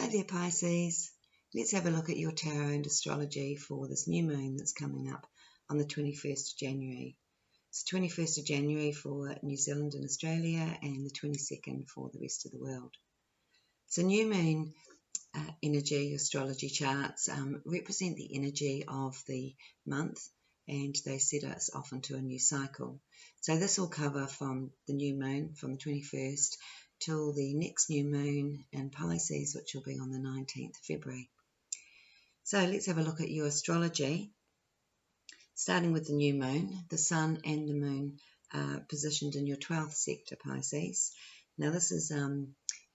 Hi there, Pisces. Let's have a look at your tarot and astrology for this new moon that's coming up on the 21st of January. It's 21st of January for New Zealand and Australia and the 22nd for the rest of the world. So new moon energy astrology charts represent the energy of the month, and they set us off into a new cycle. So this will cover from the new moon from the 21st till the next new moon in Pisces, which will be on the 19th of February. So let's have a look at your astrology. Starting with the new moon, the sun and the moon are positioned in your 12th sector, Pisces. Now this is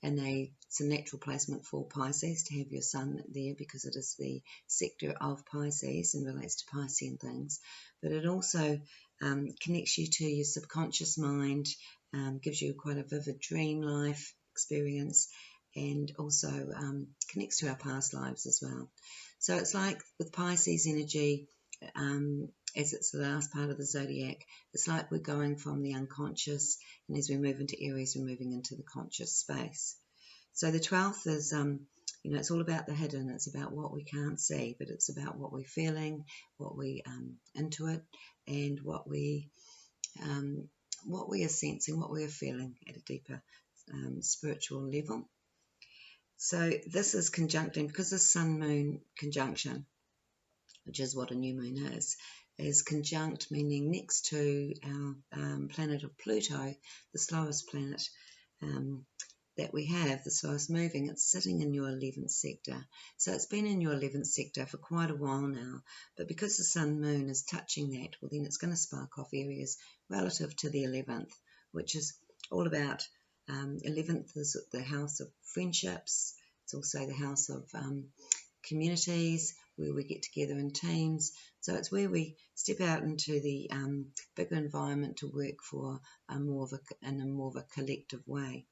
it's a natural placement for Pisces to have your sun there because it is the sector of Pisces and relates to Piscean things. But it also connects you to your subconscious mind, gives you quite a vivid dream life experience, and also connects to our past lives as well. So it's like with Pisces energy, as it's the last part of the zodiac, it's like we're going from the unconscious, and as we move into Aries, we're moving into the conscious space. So the 12th is, it's all about the hidden. It's about what we can't see, but it's about what we're feeling, what we intuit, and what we are sensing, what we are feeling at a deeper spiritual level. So this is conjuncting, because the sun-moon conjunction, which is what a new moon is conjunct, meaning next to our planet of Pluto, the slowest planet that we have, the slowest moving. It's sitting in your 11th sector. So it's been in your 11th sector for quite a while now, but because the sun moon is touching that, well then it's going to spark off areas relative to the 11th, which is all about 11th is the house of friendships. It's also the house of communities, where we get together in teams. So it's where we step out into the bigger environment to work for in a more of a collective way.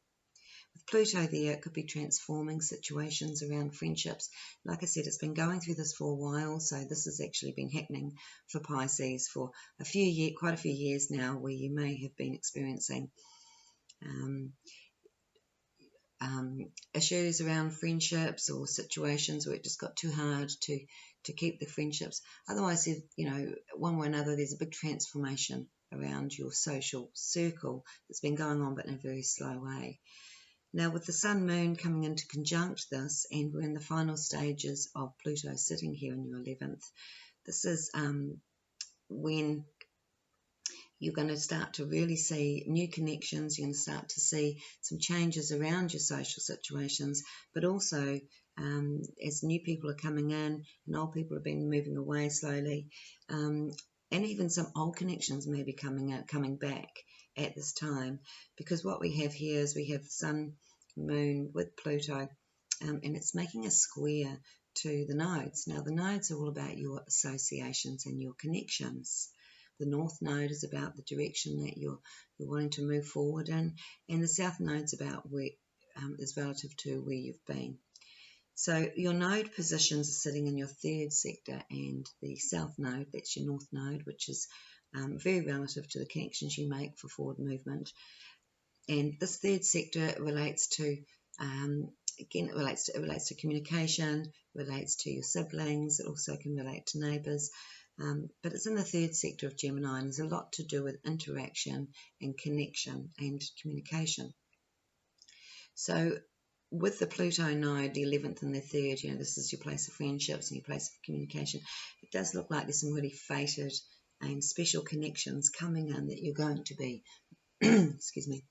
With Pluto there, it could be transforming situations around friendships. Like I said, it's been going through this for a while, so this has actually been happening for Pisces for quite a few years now, where you may have been experiencing issues around friendships or situations where it just got too hard to keep the friendships. Otherwise, one way or another, there's a big transformation around your social circle that's been going on, but in a very slow way. Now, with the sun moon coming into conjunct this, and we're in the final stages of Pluto sitting here in your 11th, this is when you're going to start to really see new connections. You're going to start to see some changes around your social situations, but also as new people are coming in and old people have been moving away slowly, and even some old connections may be coming back at this time, because what we have here is we have the sun moon with Pluto, and it's making a square to the nodes. Now the nodes are all about your associations and your connections. The north node is about the direction that you're wanting to move forward in, and the south node's about where is relative to where you've been. So your node positions are sitting in your 3rd sector, and the south node, that's your north node, which is very relative to the connections you make for forward movement. And this 3rd sector relates to, it relates to communication, relates to your siblings. It also can relate to neighbours. But it's in the 3rd sector of Gemini, and there's a lot to do with interaction and connection and communication. So with the Pluto node, the 11th and the 3rd, this is your place of friendships and your place of communication. It does look like there's some really fated and special connections coming in that you're going to be, excuse me,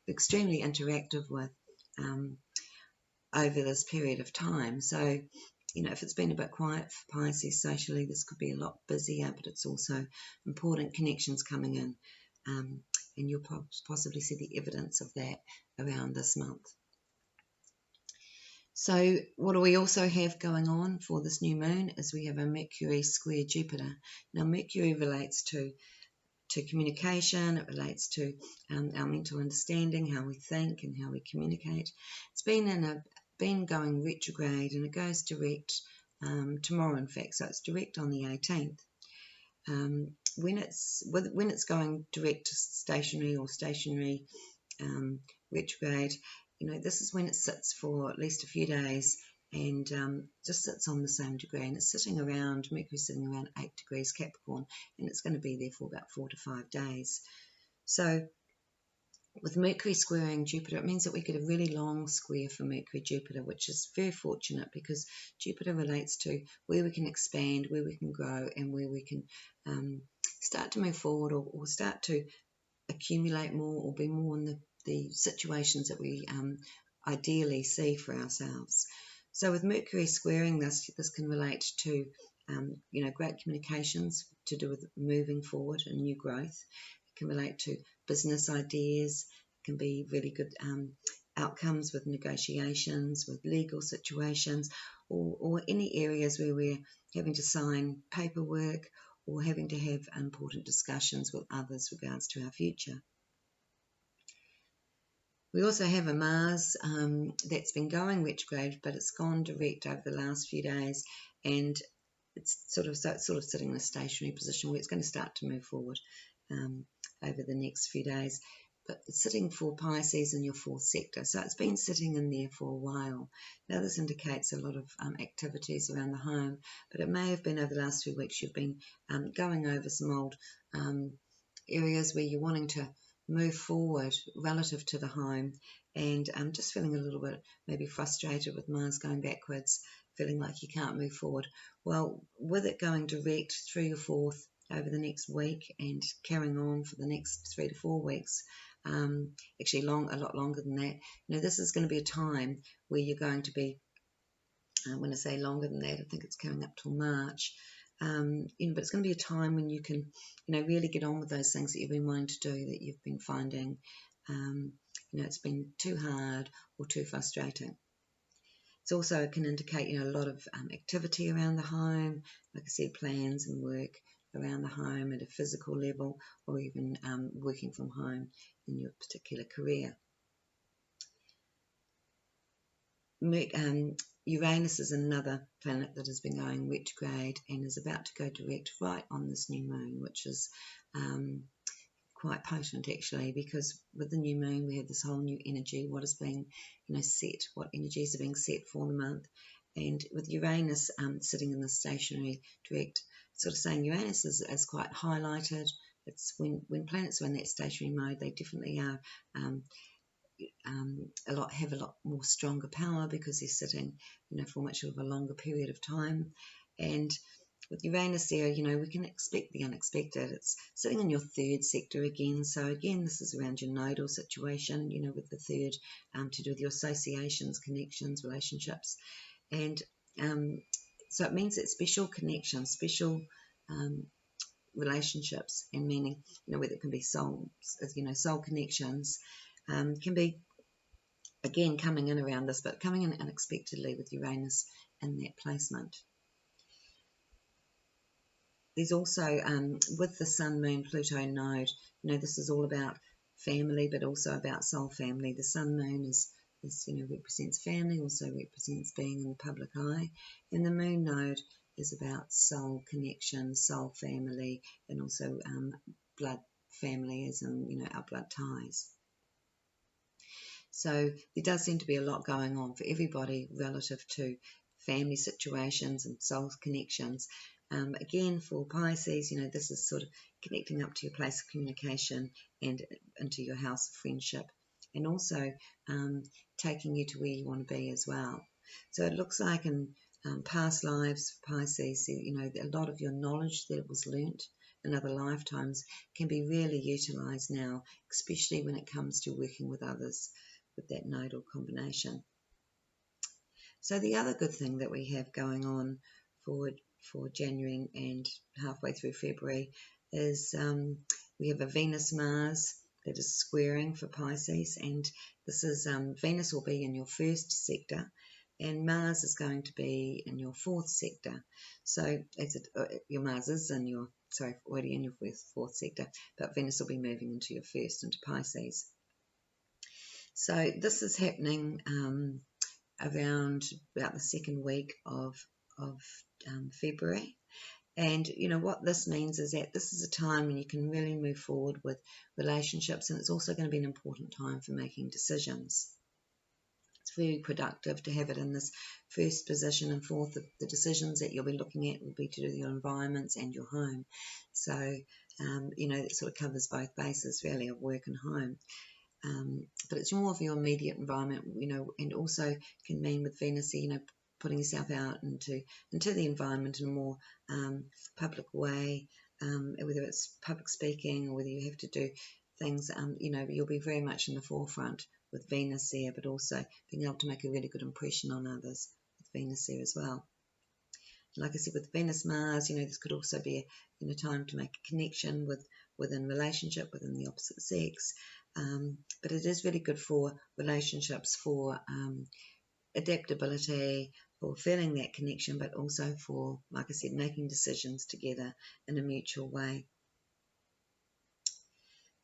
extremely interactive with over this period of time. So, if it's been a bit quiet for Pisces socially, this could be a lot busier, but it's also important connections coming in, and you'll possibly see the evidence of that around this month. So what do we also have going on for this new moon is we have a Mercury square Jupiter. Now Mercury relates to communication, it relates to our mental understanding, how we think and how we communicate. It's been going retrograde, and it goes direct tomorrow, in fact, so it's direct on the 18th. When it's going direct to stationary or stationary retrograde, this is when it sits for at least a few days, and just sits on the same degree, and it's sitting around, Mercury's sitting around 8 degrees Capricorn, and it's going to be there for about 4 to 5 days. So with Mercury squaring Jupiter, it means that we get a really long square for Mercury-Jupiter, which is very fortunate because Jupiter relates to where we can expand, where we can grow, and where we can start to move forward or start to accumulate more or be more in the situations that we ideally see for ourselves. So with Mercury squaring this can relate to great communications to do with moving forward and new growth. It can relate to business ideas. It can be really good outcomes with negotiations, with legal situations, or any areas where we're having to sign paperwork or having to have important discussions with others regards to our future. We also have a Mars that's been going retrograde, but it's gone direct over the last few days, and it's sort of sitting in a stationary position where it's going to start to move forward over the next few days. But it's sitting for Pisces in your 4th sector, so it's been sitting in there for a while. Now this indicates a lot of activities around the home, but it may have been over the last few weeks you've been going over some old areas where you're wanting to move forward relative to the home, and just feeling a little bit maybe frustrated with Mars going backwards, feeling like you can't move forward. Well, with it going direct through your 4th over the next week and carrying on for the next 3 to 4 weeks, actually a lot longer than that, this is going to be a time where you're going to be, when I say longer than that, I think it's coming up till March, but it's going to be a time when you can, really get on with those things that you've been wanting to do, that you've been finding, it's been too hard or too frustrating. It also can indicate, a lot of activity around the home, like I said, plans and work around the home at a physical level, or even working from home in your particular career. Uranus is another planet that has been going retrograde and is about to go direct right on this new moon, which is quite potent actually, because with the new moon we have this whole new energy, what is being set, what energies are being set for the month. And with Uranus sitting in the stationary direct, sort of saying Uranus is quite highlighted. It's when planets are in that stationary mode, they definitely are have a lot more stronger power because they're sitting, for much of a longer period of time. And with Uranus there, we can expect the unexpected. It's sitting in your 3rd sector again. So again, this is around your nodal situation, with the 3rd to do with your associations, connections, relationships. And so it means that special connections, special relationships and meaning, whether it can be soul connections, can be, again, coming in around this, but coming in unexpectedly with Uranus in that placement. There's also, with the Sun, Moon, Pluto node, this is all about family, but also about soul family. The Sun, Moon is represents family, also represents being in the public eye, and the Moon node is about soul connection, soul family, and also blood family, as in, our blood ties. So there does seem to be a lot going on for everybody relative to family situations and soul connections. Again, for Pisces, this is sort of connecting up to your place of communication and into your house of friendship, and also taking you to where you want to be as well. So it looks like in past lives for Pisces, a lot of your knowledge that was learnt in other lifetimes can be really utilised now, especially when it comes to working with others with that nodal combination. So the other good thing that we have going on for January and halfway through February is we have a Venus-Mars that is squaring for Pisces, and this is Venus will be in your 1st sector and Mars is going to be in your 4th sector. So your Mars is in your, already in your 4th sector, but Venus will be moving into your 1st, into Pisces. So this is happening around about the 2nd week of February. And what this means is that this is a time when you can really move forward with relationships, and it's also going to be an important time for making decisions. It's very productive to have it in this first position, and fourth, the decisions that you'll be looking at will be to do with your environments and your home. So, it sort of covers both bases really of work and home. But it's more of your immediate environment, and also can mean with Venus, putting yourself out into the environment in a more public way, whether it's public speaking or whether you have to do things, you'll be very much in the forefront with Venus there, but also being able to make a really good impression on others with Venus there as well. Like I said, with Venus Mars, this could also be a time to make a connection within relationship, within the opposite sex. But it is really good for relationships, for adaptability, for feeling that connection, but also for, like I said, making decisions together in a mutual way.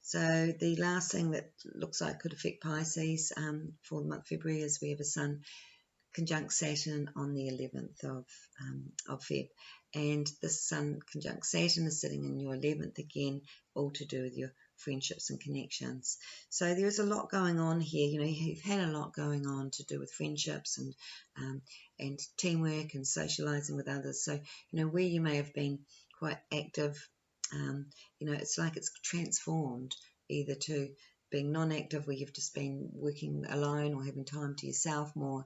So the last thing that looks like could affect Pisces for the month of February is we have a Sun conjunct Saturn on the 11th of Feb, and this Sun conjunct Saturn is sitting in your 11th again, all to do with your friendships and connections. So there's a lot going on here. You've had a lot going on to do with friendships and teamwork and socializing with others. So where you may have been quite active, it's like it's transformed either to being non-active, where you've just been working alone or having time to yourself more,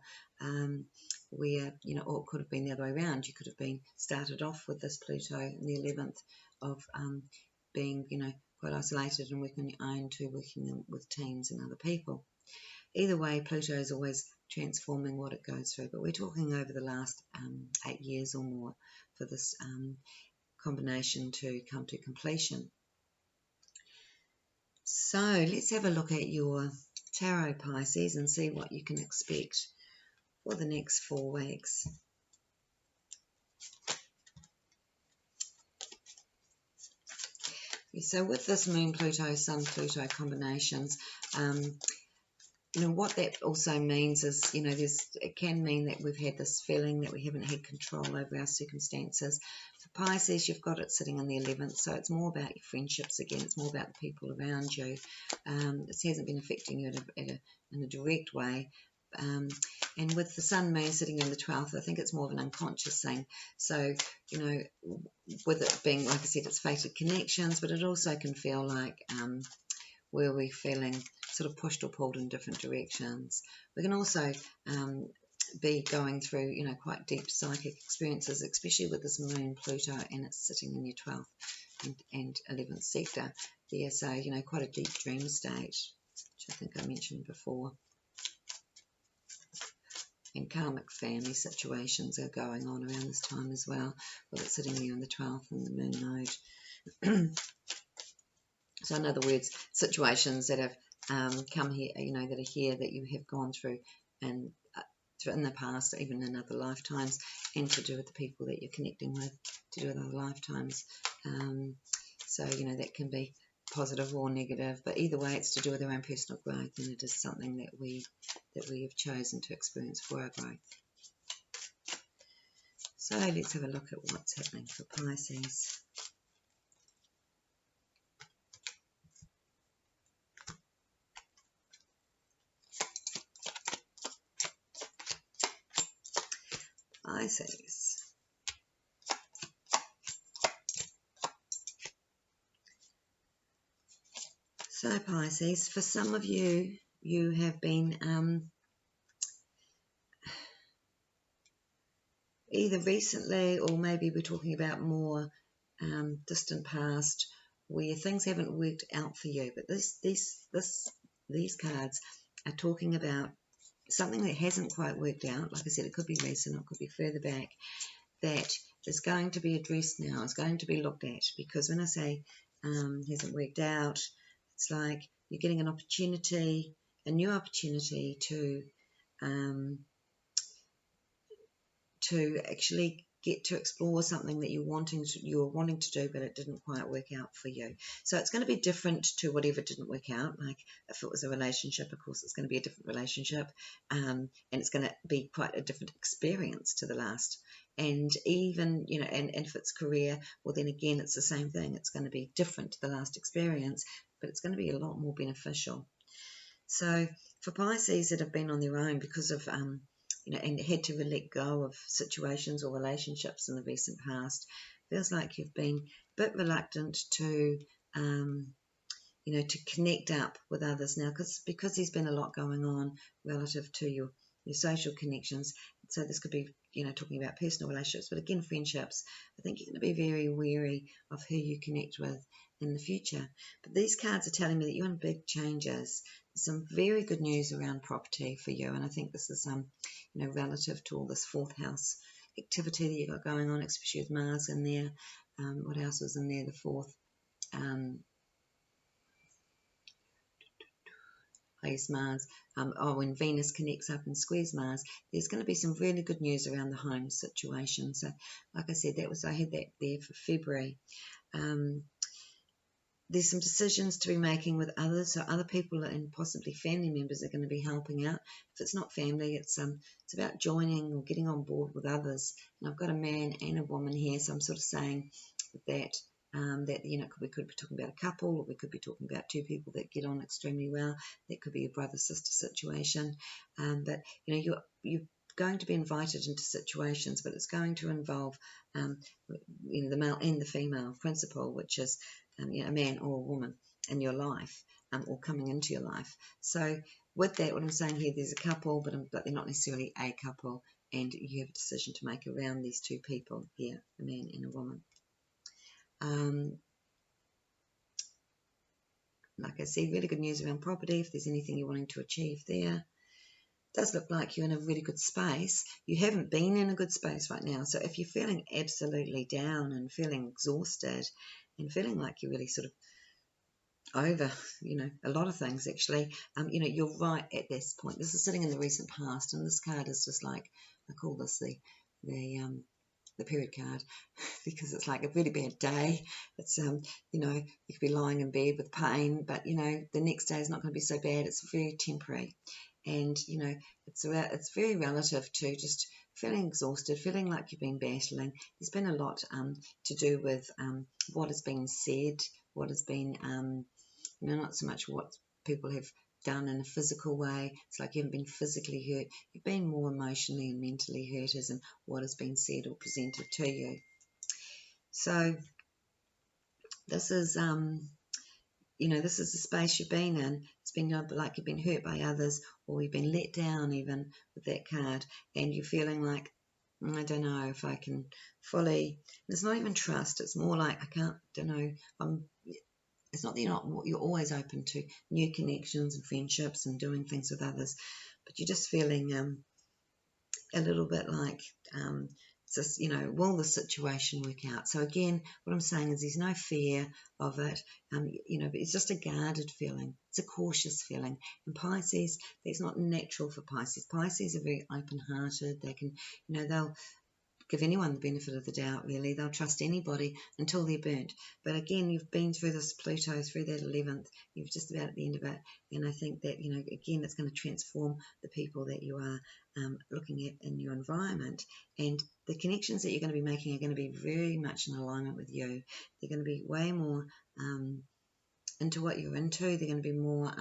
where, or it could have been the other way around. You could have been started off with this Pluto in the 11th of being, quite isolated and working on your own, to working with teams and other people. Either way, Pluto is always transforming what it goes through, but we're talking over the last 8 years or more for this combination to come to completion. So let's have a look at your tarot, Pisces, and see what you can expect for the next 4 weeks. So with this Moon Pluto, Sun Pluto combinations, what that also means is, it can mean that we've had this feeling that we haven't had control over our circumstances. For Pisces, you've got it sitting in the 11th, so it's more about your friendships again. It's more about the people around you. This hasn't been affecting you in a direct way. And with the Sun Moon sitting in the 12th, I think it's more of an unconscious thing. So, with it being, like I said, it's fated connections, but it also can feel like where we're feeling sort of pushed or pulled in different directions. We can also be going through, quite deep psychic experiences, especially with this Moon Pluto and it's sitting in your 12th and 11th sector there. So, quite a deep dream state, which I think I mentioned before. And karmic family situations are going on around this time as well, with it sitting there in the 12th and the Moon node. So in other words, situations that have come here, that are here, that you have gone through and in the past, even in other lifetimes, and to do with the people that you're connecting with, to do with other lifetimes. So, that can be positive or negative, but either way, it's to do with our own personal growth, and it is something that we have chosen to experience for our growth. So let's have a look at what's happening for Pisces. Pisces. So Pisces, for some of you, you have been either recently, or maybe we're talking about more distant past, where things haven't worked out for you. But these cards are talking about something that hasn't quite worked out. Like I said, it could be recent, it could be further back, that is going to be addressed now. It's going to be looked at, because when I say hasn't worked out, it's like you're getting an opportunity, a new opportunity to actually get to explore something that you were wanting to do, but it didn't quite work out for you. So it's going to be different to whatever didn't work out. Like if it was a relationship, of course, it's going to be a different relationship, and it's going to be quite a different experience to the last. And even, and if it's career, well, then again, it's the same thing. It's going to be different to the last experience, but it's going to be a lot more beneficial. So For Pisces that have been on their own because of, and had to let go of situations or relationships in the recent past, feels like you've been a bit reluctant to, to connect up with others now, because there's been a lot going on relative to your social connections. So this could be, talking about personal relationships, but again, friendships. I think you're going to be very wary of who you connect with in the future. But these cards are telling me that you're in big changes. There's some very good news around property for you, and I think this is, relative to all this fourth house activity that you've got going on, especially with Mars in there. What else was in there? The fourth. Mars, when Venus connects up and squares Mars, there's going to be some really good news around the home situation. So, like I said, I had that there for February. There's some decisions to be making with others, so other people and possibly family members are going to be helping out. If it's not family, it's about joining or getting on board with others. And I've got a man and a woman here, so I'm sort of saying that. We could be talking about a couple, or we could be talking about two people that get on extremely well. That could be a brother-sister situation. But you're going to be invited into situations, but it's going to involve the male and the female principle, which is a man or a woman in your life, or coming into your life. So with that, what I'm saying here, there's a couple, but they're not necessarily a couple, and you have a decision to make around these two people here, a man and a woman. Like I said, really good news around property. If there's anything you're wanting to achieve there, it does look like you're in a really good space. You haven't been in a good space right now. So if you're feeling absolutely down and feeling exhausted and feeling like you're really sort of over, a lot of things actually, you're right at this point. This is sitting in the recent past, and this card is just like, I call this the period card, because it's like a really bad day. It's you could be lying in bed with pain, but the next day is not going to be so bad. It's very temporary, and it's very relative to just feeling exhausted, feeling like you've been battling. There's been a lot to do with what has been said, what has been not so much what people have done in a physical way. It's like you haven't been physically hurt. You've been more emotionally and mentally hurt as in what has been said or presented to you. So this is, this is the space you've been in. It's been like you've been hurt by others, or you've been let down even with that card, and you're feeling like, I don't know if I can fully. It's not even trust. It's more like it's not that you're always open to new connections and friendships and doing things with others, but you're just feeling a little bit like, will the situation work out? So again, what I'm saying is there's no fear of it, but it's just a guarded feeling. It's a cautious feeling. And Pisces, that's not natural for Pisces. Pisces are very open-hearted. They can, they'll give anyone the benefit of the doubt, really. They'll trust anybody until they're burnt. But again, you've been through this Pluto, through that 11th. You're just about at the end of it. And I think that, again, it's going to transform the people that you are looking at in your environment. And the connections that you're going to be making are going to be very much in alignment with you. They're going to be way more into what you're into. They're going to be more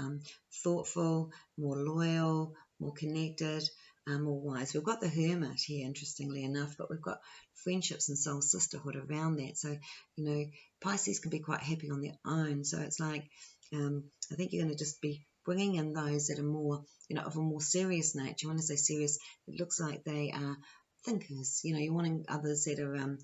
thoughtful, more loyal, more connected, more wise. We've got the Hermit here, interestingly enough, but we've got friendships and soul sisterhood around that. So, Pisces can be quite happy on their own. So it's like, I think you're going to just be bringing in those that are more, of a more serious nature. When I say serious, it looks like they are thinkers. You're wanting others that are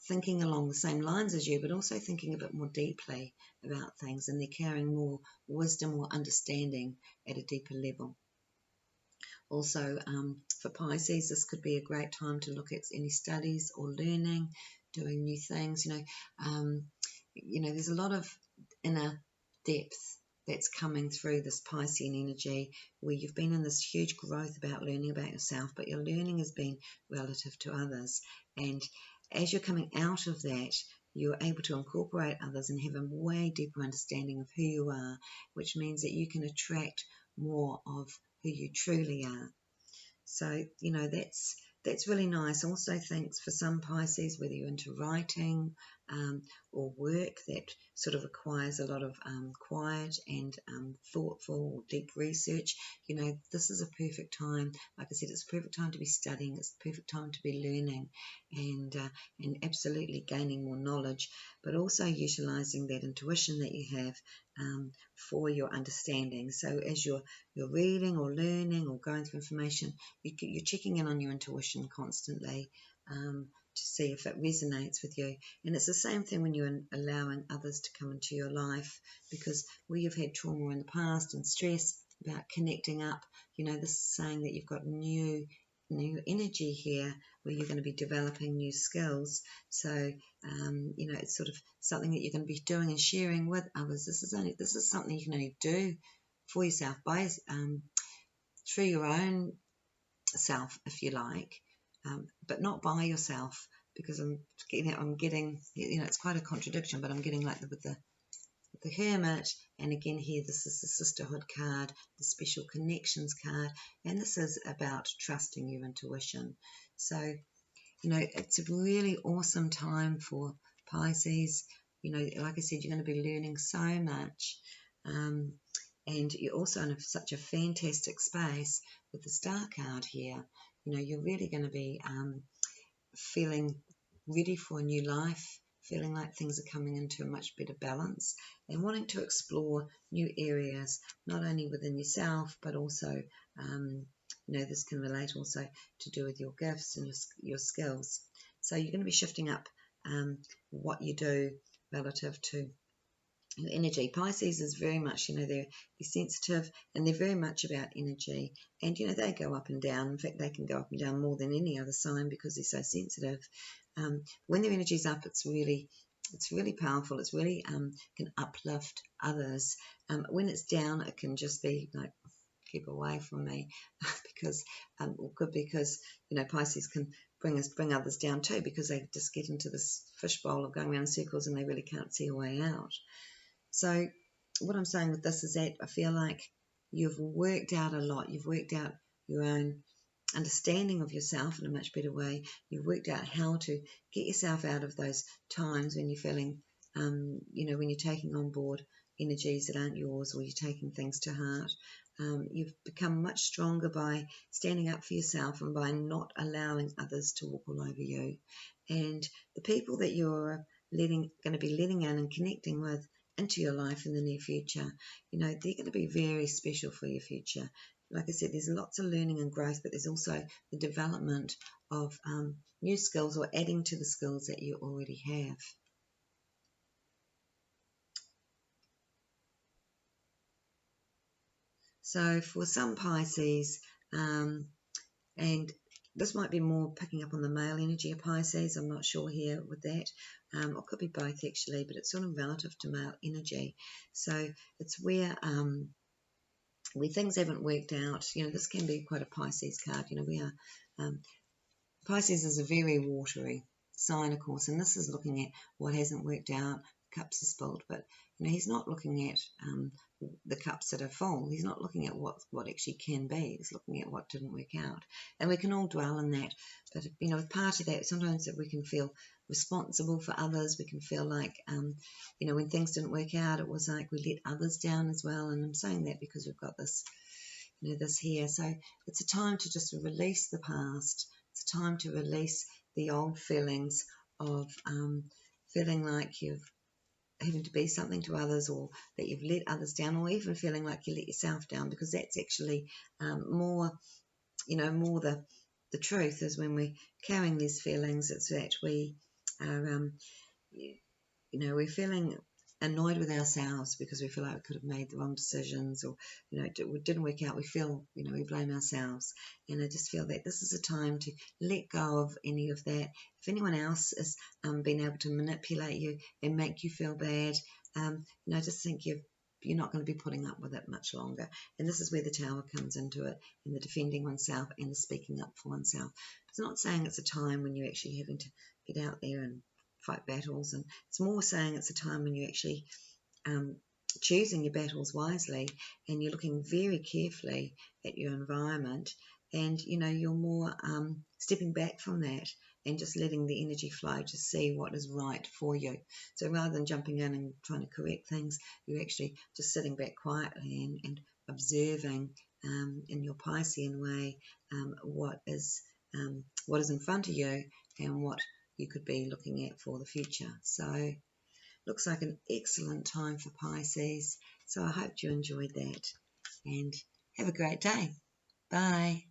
thinking along the same lines as you, but also thinking a bit more deeply about things, and they're carrying more wisdom or understanding at a deeper level. Also, for Pisces, this could be a great time to look at any studies or learning, doing new things. There's a lot of inner depth that's coming through this Piscean energy, where you've been in this huge growth about learning about yourself, but your learning has been relative to others. And as you're coming out of that, you're able to incorporate others and have a way deeper understanding of who you are, which means that you can attract more of who you truly are. So, that's really nice. Also, thanks for some Pisces, whether you're into writing, or work that sort of requires a lot of quiet and thoughtful or deep research, this is a perfect time. Like I said, it's a perfect time to be studying. It's the perfect time to be learning and absolutely gaining more knowledge, but also utilizing that intuition that you have for your understanding. So as you're reading or learning or going through information, you're checking in on your intuition constantly to see if it resonates with you. And it's the same thing when you're allowing others to come into your life, because where you've had trauma in the past and stress about connecting up, this is saying that you've got new energy here where you're going to be developing new skills. So it's sort of something that you're going to be doing and sharing with others. This is something you can only do for yourself by through your own self, if you like, but not by yourself, because I'm getting it's quite a contradiction, but I'm getting like with the Hermit, and again here this is the Sisterhood card, the Special Connections card, and this is about trusting your intuition. So it's a really awesome time for Pisces. Like I said, you're going to be learning so much, and you're also in such a fantastic space with the Star card here. You're really going to be feeling ready for a new life, feeling like things are coming into a much better balance, and wanting to explore new areas, not only within yourself, but also, this can relate also to do with your gifts and your skills. So you're going to be shifting up what you do relative to your energy. Pisces is very much, they're sensitive, and they're very much about energy, and they go up and down. In fact, they can go up and down more than any other sign because they're so sensitive. When their energy's up, it's really powerful. It's really can uplift others. When it's down, it can just be like, keep away from me, because Pisces can bring others down too, because they just get into this fishbowl of going around in circles and they really can't see a way out. So what I'm saying with this is that I feel like you've worked out a lot. You've worked out your own understanding of yourself in a much better way. You've worked out how to get yourself out of those times when you're feeling, when you're taking on board energies that aren't yours, or you're taking things to heart. You've become much stronger by standing up for yourself and by not allowing others to walk all over you. And the people that you're going to be letting in and connecting with into your life in the near future, they're going to be very special for your future. Like I said, there's lots of learning and growth, but there's also the development of new skills, or adding to the skills that you already have. So for some Pisces, and this might be more picking up on the male energy of Pisces, I'm not sure here with that, or it could be both actually, but it's sort of relative to male energy. So it's where things haven't worked out. This can be quite a Pisces card. Pisces is a very watery sign, of course, and this is looking at what hasn't worked out. Cups are spilled, but he's not looking at the cups that are full. He's not looking at what actually can be. He's looking at what didn't work out, and we can all dwell in that. But with part of that, sometimes that we can feel responsible for others. We can feel like when things didn't work out, it was like we let others down as well. And I'm saying that because we've got this this here. So it's a time to just release the past. It's a time to release the old feelings of feeling like you've having to be something to others, or that you've let others down, or even feeling like you let yourself down, because that's actually more the truth is when we're carrying these feelings. It's that we are we're feeling annoyed with ourselves because we feel like we could have made the wrong decisions, or it didn't work out. We feel we blame ourselves, and I just feel that this is a time to let go of any of that. If anyone else has been able to manipulate you and make you feel bad, just think you're not going to be putting up with it much longer. And this is where the Tower comes into it, in the defending oneself and the speaking up for oneself. It's not saying it's a time when you're actually having to get out there and fight battles, and it's more saying it's a time when you're actually choosing your battles wisely, and you're looking very carefully at your environment, and you're more stepping back from that and just letting the energy flow to see what is right for you. So rather than jumping in and trying to correct things, you're actually just sitting back quietly and observing in your Piscean way what is in front of you and what you could be looking at for the future. So looks like an excellent time for Pisces. So I hope you enjoyed that and have a great day. Bye.